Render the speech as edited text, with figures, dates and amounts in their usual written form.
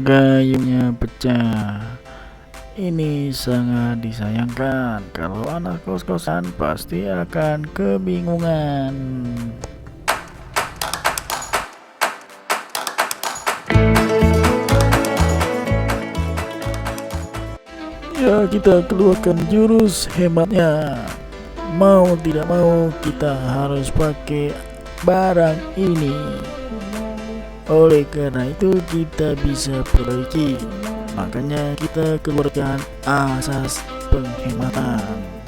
Gayungnya pecah. Ini sangat disayangkan. Kalau anak kos-kosan pasti akan kebingungan. Ya, kita keluarkan jurus hematnya. Mau tidak mau kita harus pakai barang ini. Oleh karena itu kita bisa perbaiki. Makanya kita keluarkan asas penghematan.